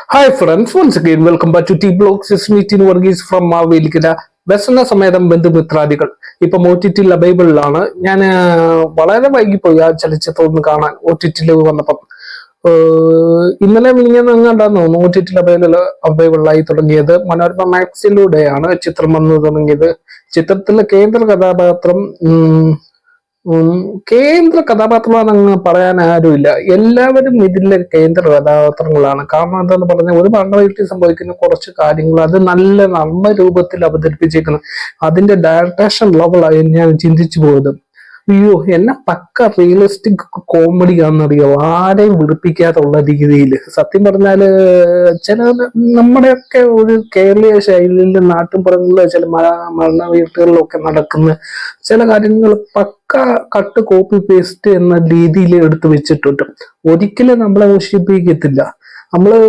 Hi friends, once again welcome back to T Blogs. It's me Tin Varghese from Mavelikida. വ്യസന സമേതം ബന്ധുമിത്രാദികൾ ഇപ്പം O T ടിയിൽ അവൈലബിളിലാണ്. ഞാൻ വളരെ വൈകിപ്പോയി ആ ചലച്ചിത്രം ഒന്ന് കാണാൻ ഒ ടി ടിയിൽ വന്നപ്പം. ഇന്നലെ മിനിഞ്ഞാന്നുണ്ടായിരുന്നു ഒ ടി ടിയിൽ അവൈലബിളായി തുടങ്ങിയത്. മനോരമ മാക്സിലൂടെയാണ് ചിത്രം വന്നു തുടങ്ങിയത്. ചിത്രത്തിലെ കേന്ദ്ര കഥാപാത്രം കേന്ദ്ര കഥാപാത്രമാണെന്ന് പറയാൻ ആരുമില്ല. എല്ലാവരും ഇതിലെ കേന്ദ്ര കഥാപാത്രങ്ങളാണ്. കാരണം എന്താന്ന് പറഞ്ഞാൽ ഒരു മരണ വീട്ടിൽ സംഭവിക്കുന്ന കുറച്ച് കാര്യങ്ങൾ അത് നല്ല നർമ്മ രൂപത്തിൽ അവതരിപ്പിച്ചേക്കണം. അതിന്റെ ഡയറക്ടേഷൻ ലെവലായി ഞാൻ ചിന്തിച്ചു പോയത്. അയ്യോ, എന്നെ പക്ക റിയലിസ്റ്റിക് കോമഡി ആണെന്നറിയോ, ആരെയും വെറുപ്പിക്കാതുള്ള രീതിയിൽ. സത്യം പറഞ്ഞാല് ചില നമ്മുടെയൊക്കെ ഒരു കേരളീയ ശൈലിയിൽ നാട്ടിൻപുറങ്ങളിലെ ചില മരണ വീട്ടുകളിലൊക്കെ നടക്കുന്ന ചില കാര്യങ്ങൾ പക്ക കട്ട് കോപ്പി പേസ്റ്റ് എന്ന രീതിയിൽ എടുത്തു വെച്ചിട്ടുണ്ട്. ഒരിക്കലും നമ്മളെ മുഷിപ്പിക്കത്തില്ല. നമ്മള്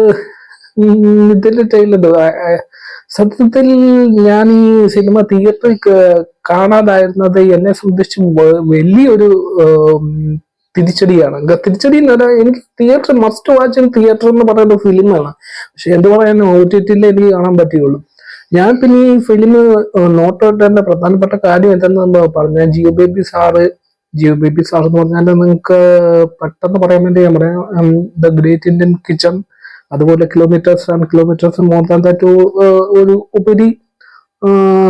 ഇതിന്റെ ട്രെയിലർ സത്യത്തിൽ ഞാൻ ഈ സിനിമ തിയേറ്ററിൽ കാണാതായിരുന്നത് എന്നെ സംബന്ധിച്ച് വലിയൊരു തിരിച്ചടിയാണ്. തിരിച്ചടി എന്ന് പറഞ്ഞാൽ എനിക്ക് theatre must watch in theatre എന്ന് പറയുന്ന ഫിലിമാണ്. പക്ഷെ എന്ത് പറയാൻ ഒ ടി ടിയിൽ എനിക്ക് കാണാൻ പറ്റുകയുള്ളൂ. ഞാൻ പിന്നെ ഈ ഫിലിം നോട്ടോട്ടേണ്ട പ്രധാനപ്പെട്ട കാര്യം എന്തെന്ന് പറഞ്ഞാൽ ജിയോ ബേബി സാറ് എന്ന് പറഞ്ഞാൽ നിങ്ങൾക്ക് പെട്ടെന്ന് പറയാൻ വേണ്ടി ഞാൻ പറയാം, ദ ഗ്രേറ്റ് ഇന്ത്യൻ കിച്ചൺ, അതുപോലെ kilometres and kilometres more than that ഒരു ഉപരി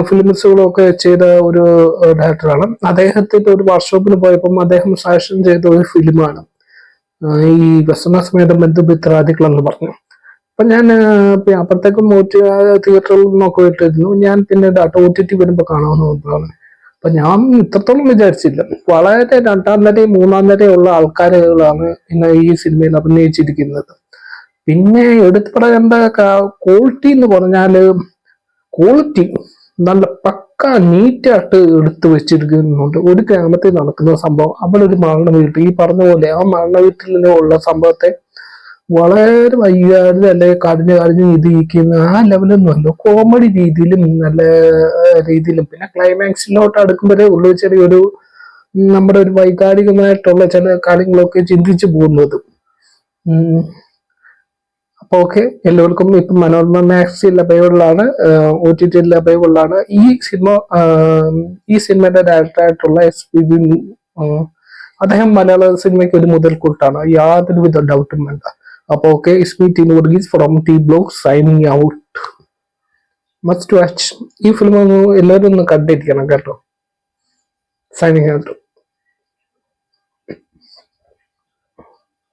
ഫിലിംസുകളൊക്കെ ചെയ്ത ഒരു ഡയറക്ടറാണ്. അദ്ദേഹത്തിന്റെ ഒരു വർക്ക്ഷോപ്പിൽ പോയപ്പം അദ്ദേഹം സജഷൻ ചെയ്ത ഒരു ഫിലിമാണ് ഈ വ്യസന സമേതം ബന്ധുമിത്രാദികൾ എന്ന് പറഞ്ഞു. അപ്പൊ ഞാൻ അപ്പുറത്തേക്കും തിയേറ്ററിൽ നോക്കി ഇട്ടിരുന്നു. ഞാൻ പിന്നെ ഒ ടി ടി വരുമ്പോ കാണാമെന്ന് നോക്കുകയാണ്. അപ്പൊ ഞാൻ ഇത്രത്തോളം വിചാരിച്ചില്ല. വളരെ രണ്ടാം നിരയും മൂന്നാം നിരയുള്ള ആൾക്കാരുകളാണ് ഇന്ന് ഈ സിനിമയിൽ അഭിനയിച്ചിരിക്കുന്നത്. പിന്നെ എടുത്തു പറയേണ്ട ക്വാളിറ്റി എന്ന് പറഞ്ഞാല് ക്വാളിറ്റി നല്ല പക്ക നീറ്റായിട്ട് എടുത്തു വെച്ചിരിക്കുന്നുണ്ട്. ഒരു ഗ്രാമത്തിൽ നടക്കുന്ന സംഭവം, അവിടെ ഒരു മരണ വീട്ടിൽ, ഈ പറഞ്ഞ പോലെ ആ മരണ വീട്ടിലുള്ള സംഭവത്തെ വളരെ വൈകാതെ അല്ലെ കടിഞ്ഞു ഇതിരിക്കുന്ന ആ ലെവലൊന്നും അല്ല, കോമഡി രീതിയിലും നല്ല രീതിയിലും. പിന്നെ ക്ലൈമാക്സിലോട്ട് അടുക്കുമ്പോഴേ ഉള്ളു ചെറിയൊരു നമ്മുടെ ഒരു വൈകാരികമായിട്ടുള്ള ചില കാര്യങ്ങളൊക്കെ ചിന്തിച്ചു പോകുന്നത്. അപ്പൊ ഓക്കെ, എല്ലാവർക്കും ഇപ്പം മനോരമ മാക്സിൽ അവൈലബിളാണ്, ഒ ടി ടിയിൽ അവൈലബിളാണ്. ഈ സിനിമയുടെ ഡയറക്ടറായിട്ടുള്ള SPB, അദ്ദേഹം മലയാള സിനിമയ്ക്ക് ഒരു മുതൽക്കൂട്ടാണ്, യാതൊരുവിധ ഡൗട്ടും വേണ്ട. അപ്പൊ okay, it's me tin Varghese from T blog signing out. Must watch. ഈ ഫിലിം എല്ലാവരും ഒന്ന് കണ്ടിരിക്കണം കേട്ടോ. Signing out.